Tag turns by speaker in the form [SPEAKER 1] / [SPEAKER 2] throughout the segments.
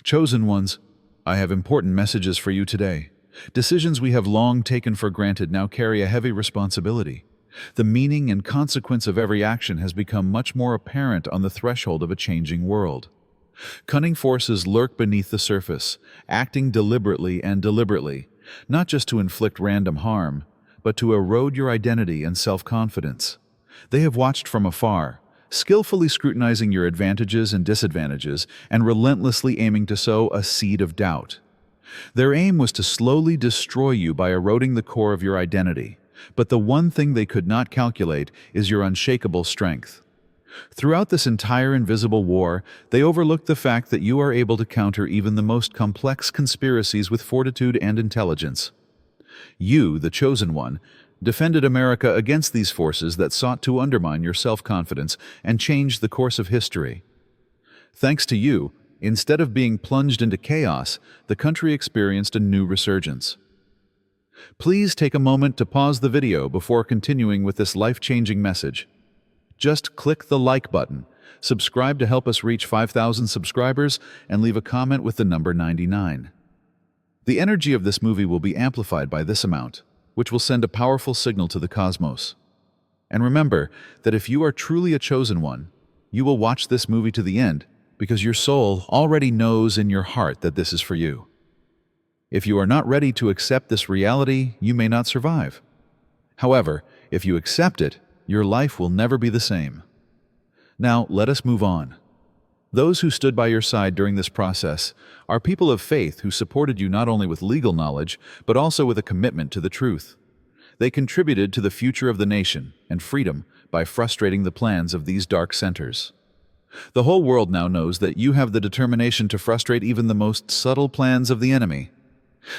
[SPEAKER 1] Chosen ones, I have important messages for you today. Decisions we have long taken for granted now carry a heavy responsibility. The meaning and consequence of every action has become much more apparent on the threshold of a changing world. Cunning forces lurk beneath the surface, acting deliberately, not just to inflict random harm, but to erode your identity and self-confidence. They have watched from afar, skillfully scrutinizing your advantages and disadvantages and relentlessly aiming to sow a seed of doubt. Their aim was to slowly destroy you by eroding the core of your identity, but the one thing they could not calculate is your unshakable strength. Throughout this entire invisible war, they overlooked the fact that you are able to counter even the most complex conspiracies with fortitude and intelligence. You, the chosen one, defended America against these forces that sought to undermine your self-confidence and change the course of history. Thanks to you, instead of being plunged into chaos, the country experienced a new resurgence. Please take a moment to pause the video before continuing with this life-changing message. Just click the like button, subscribe to help us reach 5,000 subscribers, and leave a comment with the number 99. The energy of this movie will be amplified by this amount, which will send a powerful signal to the cosmos. And remember that if you are truly a chosen one, you will watch this movie to the end because your soul already knows in your heart that this is for you. If you are not ready to accept this reality, you may not survive. However, if you accept it, your life will never be the same. Now, let us move on. Those who stood by your side during this process are people of faith who supported you not only with legal knowledge, but also with a commitment to the truth. They contributed to the future of the nation and freedom by frustrating the plans of these dark centers. The whole world now knows that you have the determination to frustrate even the most subtle plans of the enemy.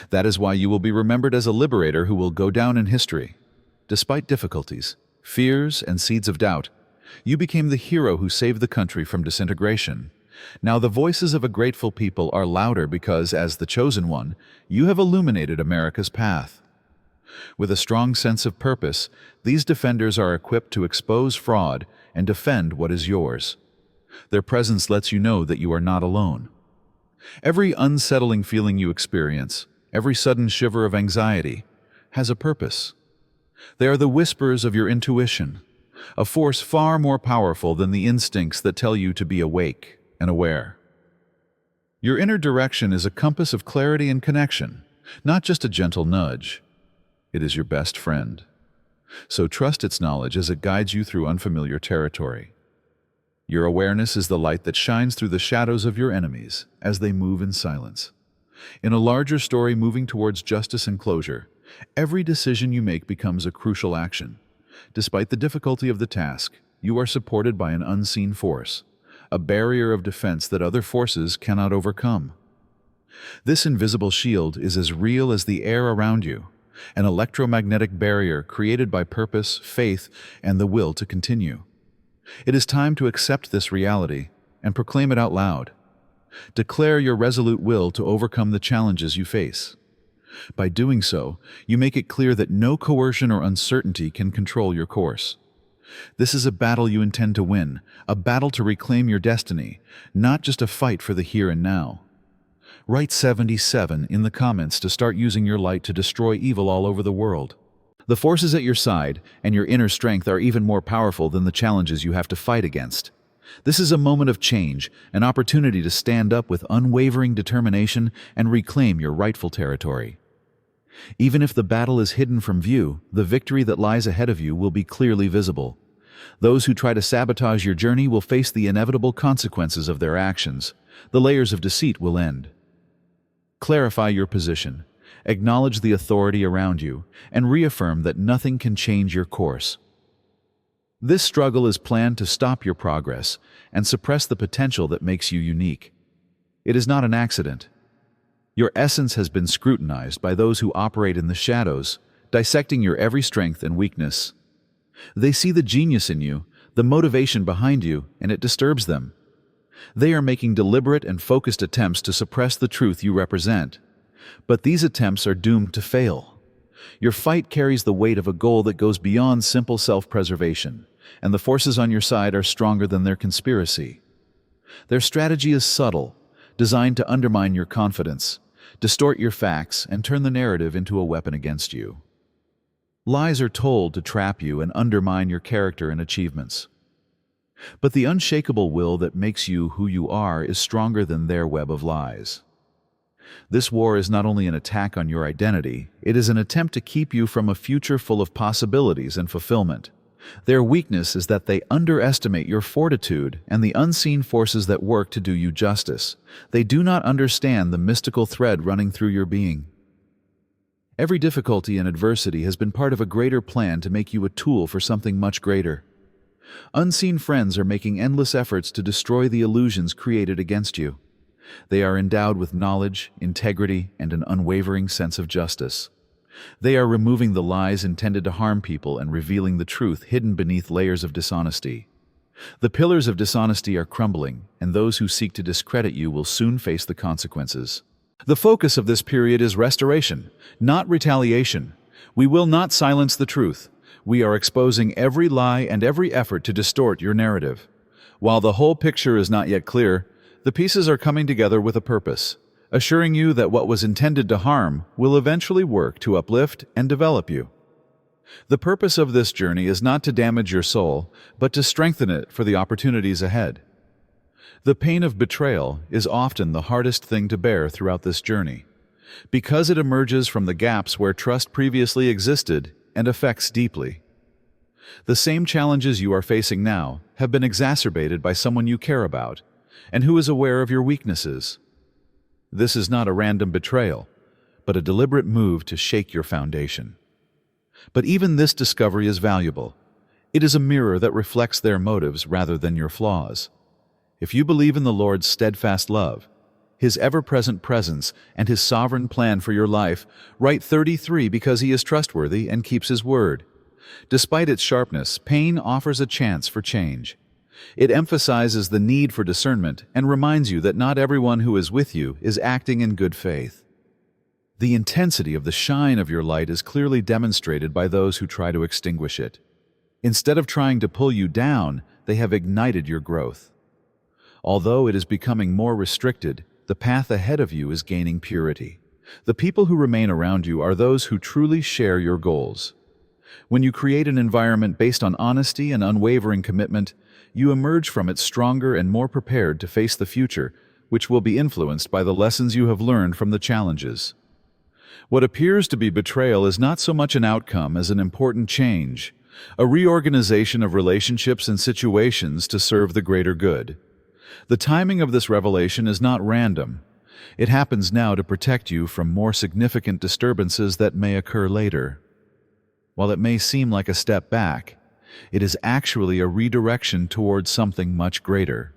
[SPEAKER 1] That is why you will be remembered as a liberator who will go down in history. Despite difficulties, fears, and seeds of doubt, you became the hero who saved the country from disintegration. Now the voices of a grateful people are louder because, as the chosen one, you have illuminated America's path. With a strong sense of purpose, these defenders are equipped to expose fraud and defend what is yours. Their presence lets you know that you are not alone. Every unsettling feeling you experience, every sudden shiver of anxiety, has a purpose. They are the whispers of your intuition, a force far more powerful than the instincts that tell you to be awake and aware. Your inner direction is a compass of clarity and connection, not just a gentle nudge. It is your best friend. So trust its knowledge as it guides you through unfamiliar territory. Your awareness is the light that shines through the shadows of your enemies as they move in silence. In a larger story moving towards justice and closure, every decision you make becomes a crucial action. Despite the difficulty of the task, you are supported by an unseen force, a barrier of defense that other forces cannot overcome. This invisible shield is as real as the air around you, an electromagnetic barrier created by purpose, faith, and the will to continue. It is time to accept this reality and proclaim it out loud. Declare your resolute will to overcome the challenges you face. By doing so, you make it clear that no coercion or uncertainty can control your course. This is a battle you intend to win, a battle to reclaim your destiny, not just a fight for the here and now. Write 77 in the comments to start using your light to destroy evil all over the world. The forces at your side and your inner strength are even more powerful than the challenges you have to fight against. This is a moment of change, an opportunity to stand up with unwavering determination and reclaim your rightful territory. Even if the battle is hidden from view, the victory that lies ahead of you will be clearly visible. Those who try to sabotage your journey will face the inevitable consequences of their actions. The layers of deceit will end. Clarify your position, acknowledge the authority around you, and reaffirm that nothing can change your course. This struggle is planned to stop your progress and suppress the potential that makes you unique. It is not an accident. Your essence has been scrutinized by those who operate in the shadows, dissecting your every strength and weakness. They see the genius in you, the motivation behind you, and it disturbs them. They are making deliberate and focused attempts to suppress the truth you represent. But these attempts are doomed to fail. Your fight carries the weight of a goal that goes beyond simple self-preservation, and the forces on your side are stronger than their conspiracy. Their strategy is subtle, designed to undermine your confidence, distort your facts, and turn the narrative into a weapon against you. Lies are told to trap you and undermine your character and achievements. But the unshakable will that makes you who you are is stronger than their web of lies. This war is not only an attack on your identity, it is an attempt to keep you from a future full of possibilities and fulfillment. Their weakness is that they underestimate your fortitude and the unseen forces that work to do you justice. They do not understand the mystical thread running through your being. Every difficulty and adversity has been part of a greater plan to make you a tool for something much greater. Unseen friends are making endless efforts to destroy the illusions created against you. They are endowed with knowledge, integrity, and an unwavering sense of justice. They are removing the lies intended to harm people and revealing the truth hidden beneath layers of dishonesty. The pillars of dishonesty are crumbling, and those who seek to discredit you will soon face the consequences. The focus of this period is restoration, not retaliation. We will not silence the truth. We are exposing every lie and every effort to distort your narrative. While the whole picture is not yet clear, the pieces are coming together with a purpose, assuring you that what was intended to harm will eventually work to uplift and develop you. The purpose of this journey is not to damage your soul, but to strengthen it for the opportunities ahead. The pain of betrayal is often the hardest thing to bear throughout this journey, because it emerges from the gaps where trust previously existed and affects deeply. The same challenges you are facing now have been exacerbated by someone you care about, and who is aware of your weaknesses. This is not a random betrayal, but a deliberate move to shake your foundation. But even this discovery is valuable. It is a mirror that reflects their motives rather than your flaws. If you believe in the Lord's steadfast love, His ever-present presence, and His sovereign plan for your life, write 33 because He is trustworthy and keeps His word. Despite its sharpness, pain offers a chance for change. It emphasizes the need for discernment and reminds you that not everyone who is with you is acting in good faith. The intensity of the shine of your light is clearly demonstrated by those who try to extinguish it. Instead of trying to pull you down, they have ignited your growth. Although it is becoming more restricted, the path ahead of you is gaining purity. The people who remain around you are those who truly share your goals. When you create an environment based on honesty and unwavering commitment, you emerge from it stronger and more prepared to face the future, which will be influenced by the lessons you have learned from the challenges. What appears to be betrayal is not so much an outcome as an important change, a reorganization of relationships and situations to serve the greater good. The timing of this revelation is not random. It happens now to protect you from more significant disturbances that may occur later. While it may seem like a step back, it is actually a redirection towards something much greater.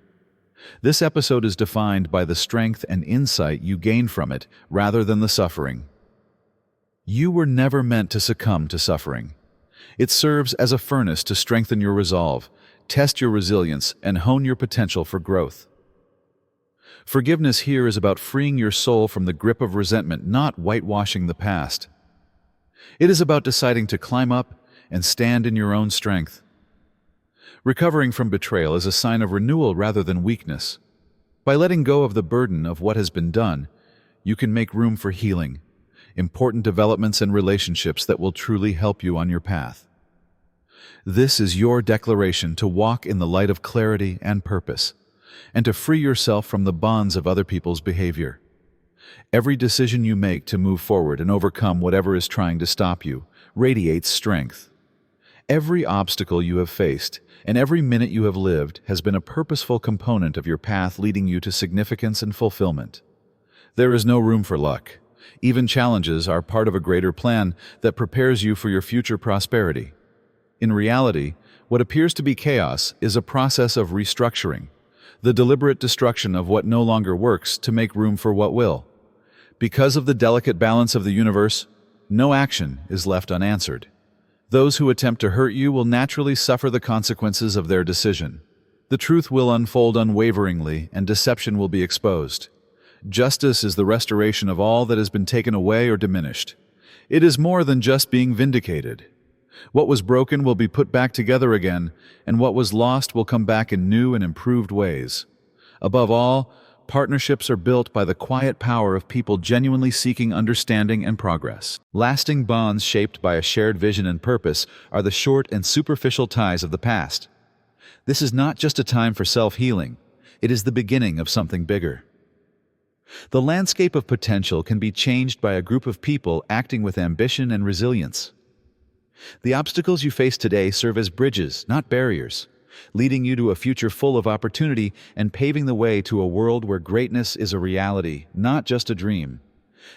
[SPEAKER 1] This episode is defined by the strength and insight you gain from it rather than the suffering. You were never meant to succumb to suffering. It serves as a furnace to strengthen your resolve, test your resilience, and hone your potential for growth. Forgiveness here is about freeing your soul from the grip of resentment, not whitewashing the past. It is about deciding to climb up and stand in your own strength. Recovering from betrayal is a sign of renewal rather than weakness. By letting go of the burden of what has been done, you can make room for healing, important developments and relationships that will truly help you on your path. This is your declaration to walk in the light of clarity and purpose, and to free yourself from the bonds of other people's behavior. Every decision you make to move forward and overcome whatever is trying to stop you radiates strength. Every obstacle you have faced and every minute you have lived has been a purposeful component of your path leading you to significance and fulfillment. There is no room for luck. Even challenges are part of a greater plan that prepares you for your future prosperity. In reality, what appears to be chaos is a process of restructuring, the deliberate destruction of what no longer works to make room for what will. Because of the delicate balance of the universe, no action is left unanswered. Those who attempt to hurt you will naturally suffer the consequences of their decision. The truth will unfold unwaveringly, and deception will be exposed. Justice is the restoration of all that has been taken away or diminished. It is more than just being vindicated. What was broken will be put back together again, and what was lost will come back in new and improved ways. Above all, Partnerships are built by the quiet power of people genuinely seeking understanding and progress. Lasting bonds shaped by a shared vision and purpose are the short and superficial ties of the past. This is not just a time for self-healing, it is the beginning of something bigger. The landscape of potential can be changed by a group of people acting with ambition and resilience. The obstacles you face today serve as bridges, not barriers, leading you to a future full of opportunity and paving the way to a world where greatness is a reality, not just a dream.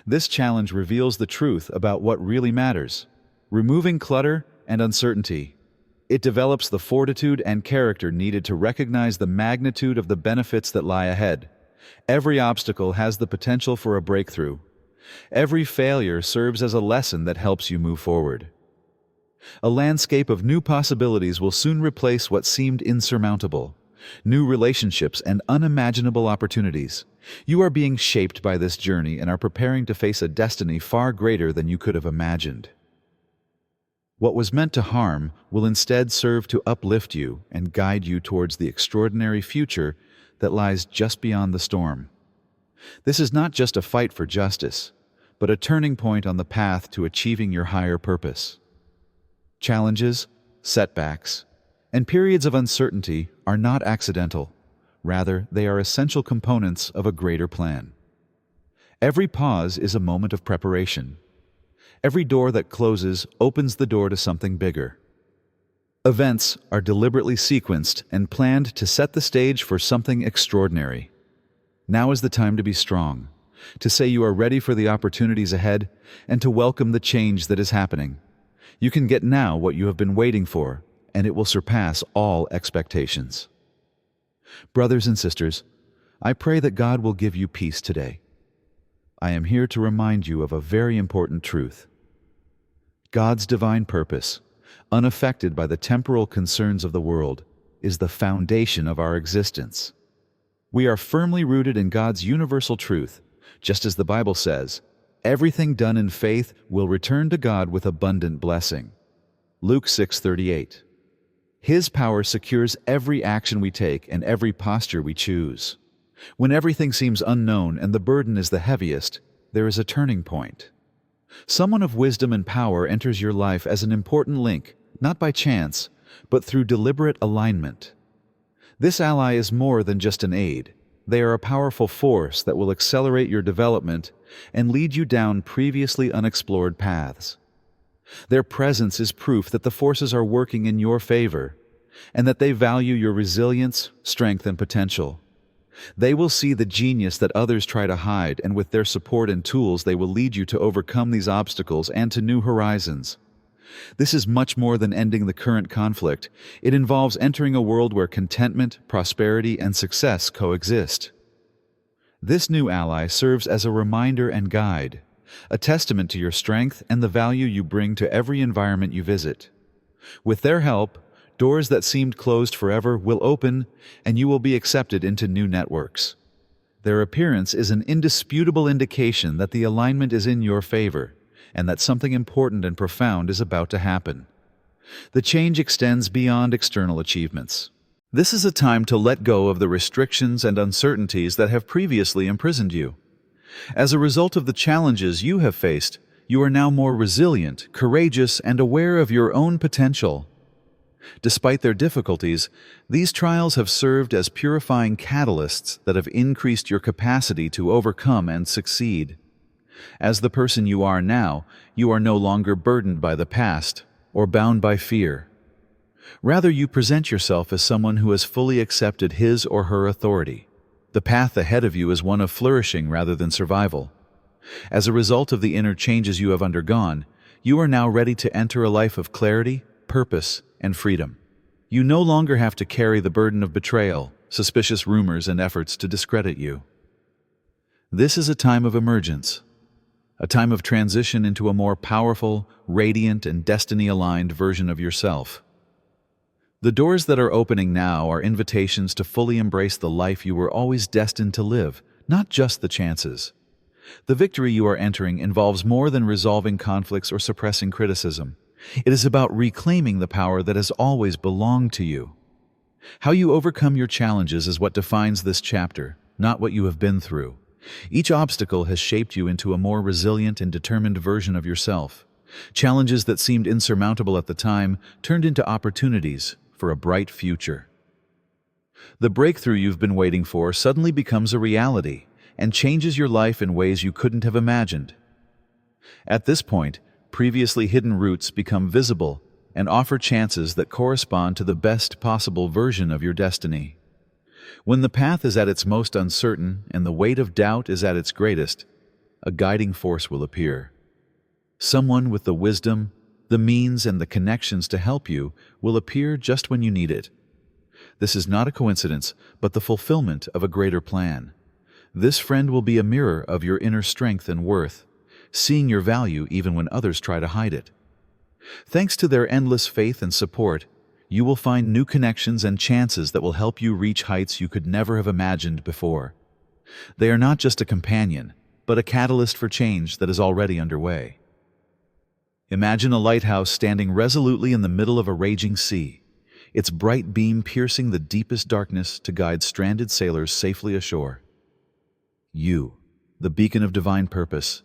[SPEAKER 1] This challenge reveals the truth about what really matters, removing clutter and uncertainty. It develops the fortitude and character needed to recognize the magnitude of the benefits that lie ahead. Every obstacle has the potential for a breakthrough. Every failure serves as a lesson that helps you move forward. A landscape of new possibilities will soon replace what seemed insurmountable. New relationships and unimaginable opportunities. You are being shaped by this journey and are preparing to face a destiny far greater than you could have imagined. What was meant to harm will instead serve to uplift you and guide you towards the extraordinary future that lies just beyond the storm. This is not just a fight for justice, but a turning point on the path to achieving your higher purpose. Challenges, setbacks, and periods of uncertainty are not accidental. Rather, they are essential components of a greater plan. Every pause is a moment of preparation. Every door that closes opens the door to something bigger. Events are deliberately sequenced and planned to set the stage for something extraordinary. Now is the time to be strong, to say you are ready for the opportunities ahead, and to welcome the change that is happening. You can get now what you have been waiting for, and it will surpass all expectations. Brothers and sisters, I pray that God will give you peace today. I am here to remind you of a very important truth. God's divine purpose, unaffected by the temporal concerns of the world, is the foundation of our existence. We are firmly rooted in God's universal truth, just as the Bible says, everything done in faith will return to God with abundant blessing. Luke 6:38. His power secures every action we take and every posture we choose. When everything seems unknown and the burden is the heaviest, there is a turning point. Someone of wisdom and power enters your life as an important link, not by chance, but through deliberate alignment. This ally is more than just an aid. They are a powerful force that will accelerate your development and lead you down previously unexplored paths. Their presence is proof that the forces are working in your favor, and that they value your resilience, strength, and potential. They will see the genius that others try to hide, and with their support and tools they will lead you to overcome these obstacles and to new horizons. This is much more than ending the current conflict. It involves entering a world where contentment, prosperity, and success coexist. This new ally serves as a reminder and guide, a testament to your strength and the value you bring to every environment you visit. With their help, doors that seemed closed forever will open, and you will be accepted into new networks. Their appearance is an indisputable indication that the alignment is in your favor, and that something important and profound is about to happen. The change extends beyond external achievements. This is a time to let go of the restrictions and uncertainties that have previously imprisoned you. As a result of the challenges you have faced, you are now more resilient, courageous, and aware of your own potential. Despite their difficulties, these trials have served as purifying catalysts that have increased your capacity to overcome and succeed. As the person you are now, you are no longer burdened by the past or bound by fear. Rather, you present yourself as someone who has fully accepted his or her authority. The path ahead of you is one of flourishing rather than survival. As a result of the inner changes you have undergone, you are now ready to enter a life of clarity, purpose, and freedom. You no longer have to carry the burden of betrayal, suspicious rumors, and efforts to discredit you. This is a time of emergence, a time of transition into a more powerful, radiant, and destiny-aligned version of yourself. The doors that are opening now are invitations to fully embrace the life you were always destined to live, not just the chances. The victory you are entering involves more than resolving conflicts or suppressing criticism. It is about reclaiming the power that has always belonged to you. How you overcome your challenges is what defines this chapter, not what you have been through. Each obstacle has shaped you into a more resilient and determined version of yourself. Challenges that seemed insurmountable at the time turned into opportunities for a bright future. The breakthrough you've been waiting for suddenly becomes a reality and changes your life in ways you couldn't have imagined. At this point, previously hidden routes become visible and offer chances that correspond to the best possible version of your destiny. When the path is at its most uncertain and the weight of doubt is at its greatest, a guiding force will appear. Someone with the wisdom, the means, and the connections to help you will appear just when you need it. This is not a coincidence, but the fulfillment of a greater plan. This friend will be a mirror of your inner strength and worth, seeing your value even when others try to hide it. Thanks to their endless faith and support, you will find new connections and chances that will help you reach heights you could never have imagined before. They are not just a companion, but a catalyst for change that is already underway. Imagine a lighthouse standing resolutely in the middle of a raging sea, its bright beam piercing the deepest darkness to guide stranded sailors safely ashore. You, the beacon of divine purpose,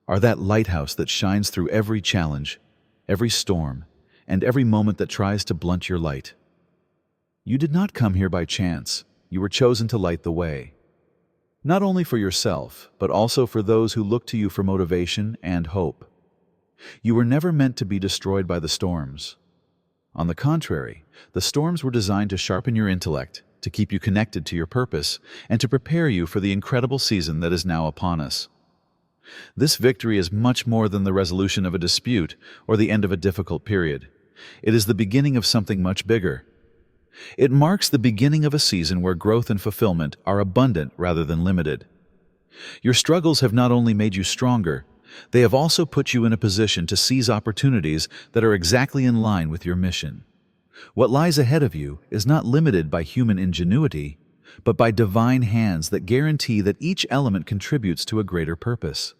[SPEAKER 1] are that lighthouse that shines through every challenge, every storm, and every moment that tries to blunt your light. You did not come here by chance. You were chosen to light the way. Not only for yourself, but also for those who look to you for motivation and hope. You were never meant to be destroyed by the storms. On the contrary, the storms were designed to sharpen your intellect, to keep you connected to your purpose, and to prepare you for the incredible season that is now upon us. This victory is much more than the resolution of a dispute or the end of a difficult period. It is the beginning of something much bigger. It marks the beginning of a season where growth and fulfillment are abundant rather than limited. Your struggles have not only made you stronger, they have also put you in a position to seize opportunities that are exactly in line with your mission. What lies ahead of you is not limited by human ingenuity, but by divine hands that guarantee that each element contributes to a greater purpose.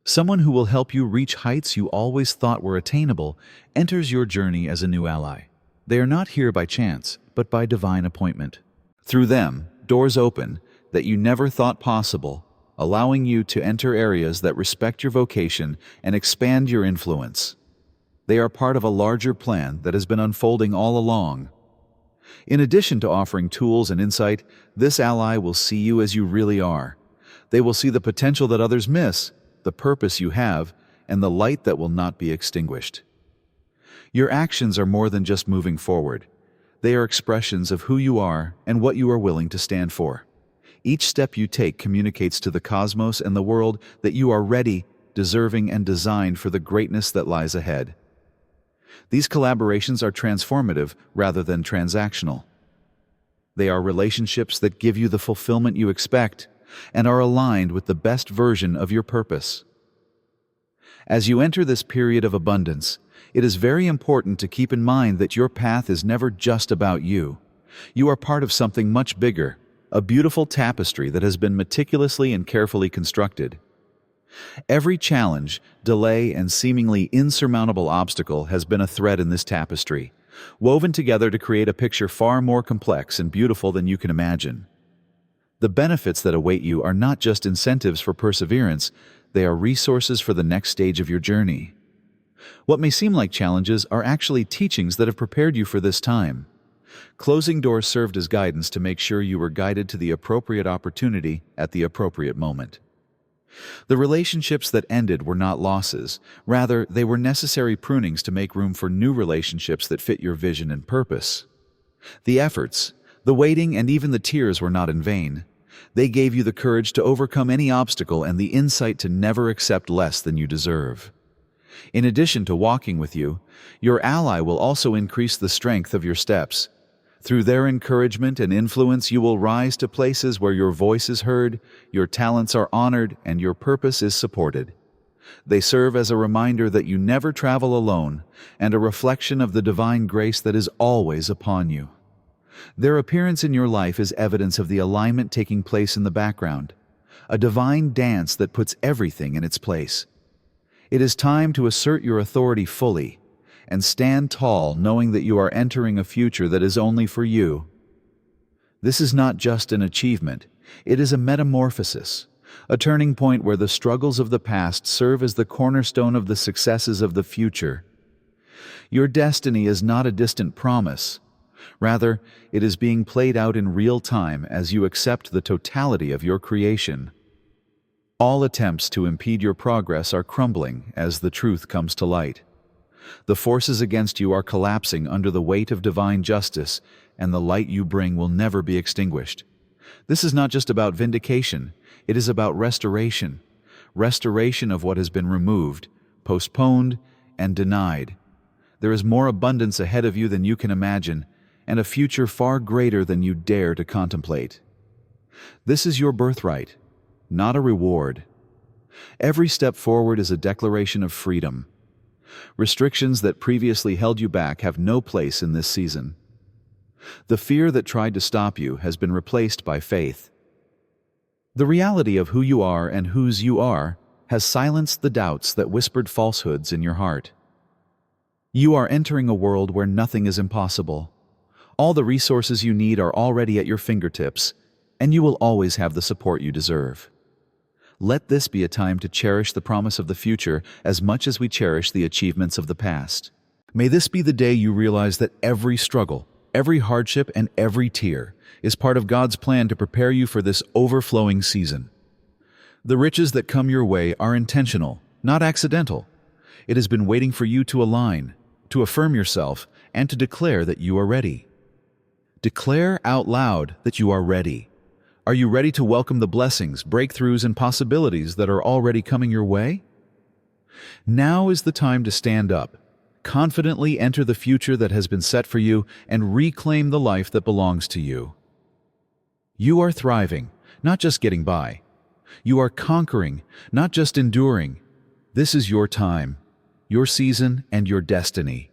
[SPEAKER 1] Someone who will help you reach heights you always thought were attainable enters your journey as a new ally. They are not here by chance, but by divine appointment. Through them, doors open that you never thought possible, allowing you to enter areas that respect your vocation and expand your influence. They are part of a larger plan that has been unfolding all along. In addition to offering tools and insight, this ally will see you as you really are. They will see the potential that others miss, the purpose you have, and the light that will not be extinguished. Your actions are more than just moving forward. They are expressions of who you are and what you are willing to stand for. Each step you take communicates to the cosmos and the world that you are ready, deserving, and designed for the greatness that lies ahead. These collaborations are transformative rather than transactional. They are relationships that give you the fulfillment you expect and are aligned with the best version of your purpose. As you enter this period of abundance, it is very important to keep in mind that your path is never just about you. You are part of something much bigger, a beautiful tapestry that has been meticulously and carefully constructed. Every challenge, delay, and seemingly insurmountable obstacle has been a thread in this tapestry, woven together to create a picture far more complex and beautiful than you can imagine. The benefits that await you are not just incentives for perseverance, they are resources for the next stage of your journey. What may seem like challenges are actually teachings that have prepared you for this time. Closing doors served as guidance to make sure you were guided to the appropriate opportunity at the appropriate moment. The relationships that ended were not losses. Rather, they were necessary prunings to make room for new relationships that fit your vision and purpose. The efforts, the waiting, and even the tears were not in vain. They gave you the courage to overcome any obstacle and the insight to never accept less than you deserve. In addition to walking with you, your ally will also increase the strength of your steps. Through their encouragement and influence, you will rise to places where your voice is heard, your talents are honored, and your purpose is supported. They serve as a reminder that you never travel alone, and a reflection of the divine grace that is always upon you. Their appearance in your life is evidence of the alignment taking place in the background, a divine dance that puts everything in its place. It is time to assert your authority fully, and stand tall knowing that you are entering a future that is only for you. This is not just an achievement, it is a metamorphosis, a turning point where the struggles of the past serve as the cornerstone of the successes of the future. Your destiny is not a distant promise. Rather, it is being played out in real time as you accept the totality of your creation. All attempts to impede your progress are crumbling as the truth comes to light. The forces against you are collapsing under the weight of divine justice, and the light you bring will never be extinguished. This is not just about vindication, it is about restoration. Restoration of what has been removed, postponed, and denied. There is more abundance ahead of you than you can imagine, and a future far greater than you dare to contemplate. This is your birthright, not a reward. Every step forward is a declaration of freedom. Restrictions that previously held you back have no place in this season. The fear that tried to stop you has been replaced by faith. The reality of who you are and whose you are has silenced the doubts that whispered falsehoods in your heart. You are entering a world where nothing is impossible. All the resources you need are already at your fingertips, and you will always have the support you deserve. Let this be a time to cherish the promise of the future as much as we cherish the achievements of the past. May this be the day you realize that every struggle, every hardship, and every tear is part of God's plan to prepare you for this overflowing season. The riches that come your way are intentional, not accidental. It has been waiting for you to align, to affirm yourself, and to declare that you are ready. Declare out loud that you are ready. Are you ready to welcome the blessings, breakthroughs, and possibilities that are already coming your way? Now is the time to stand up, confidently enter the future that has been set for you, and reclaim the life that belongs to you. You are thriving, not just getting by. You are conquering, not just enduring. This is your time, your season, and your destiny.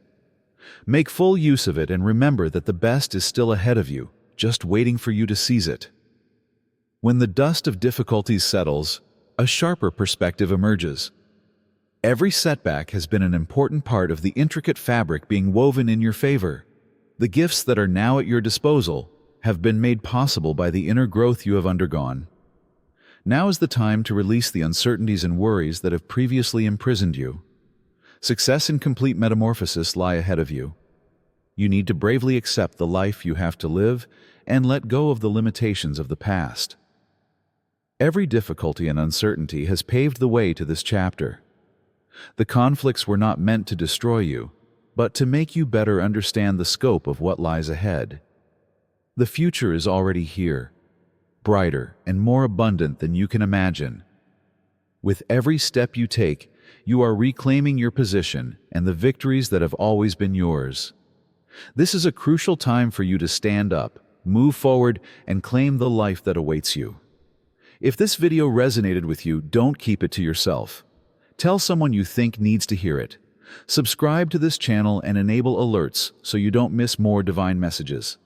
[SPEAKER 1] Make full use of it and remember that the best is still ahead of you, just waiting for you to seize it. When the dust of difficulties settles, a sharper perspective emerges. Every setback has been an important part of the intricate fabric being woven in your favor. The gifts that are now at your disposal have been made possible by the inner growth you have undergone. Now is the time to release the uncertainties and worries that have previously imprisoned you. Success and complete metamorphosis lie ahead of you. You need to bravely accept the life you have to live and let go of the limitations of the past. Every difficulty and uncertainty has paved the way to this chapter. The conflicts were not meant to destroy you, but to make you better understand the scope of what lies ahead. The future is already here, brighter and more abundant than you can imagine. With every step you take, you are reclaiming your position and the victories that have always been yours. This is a crucial time for you to stand up, move forward, and claim the life that awaits you. If this video resonated with you, don't keep it to yourself. Tell someone you think needs to hear it. Subscribe to this channel and enable alerts so you don't miss more divine messages.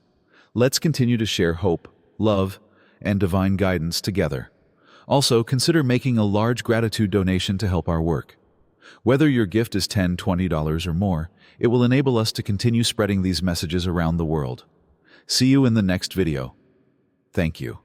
[SPEAKER 1] Let's continue to share hope, love, and divine guidance together. Also, consider making a large gratitude donation to help our work. Whether your gift is $10, $20, or more, it will enable us to continue spreading these messages around the world. See you in the next video. Thank you.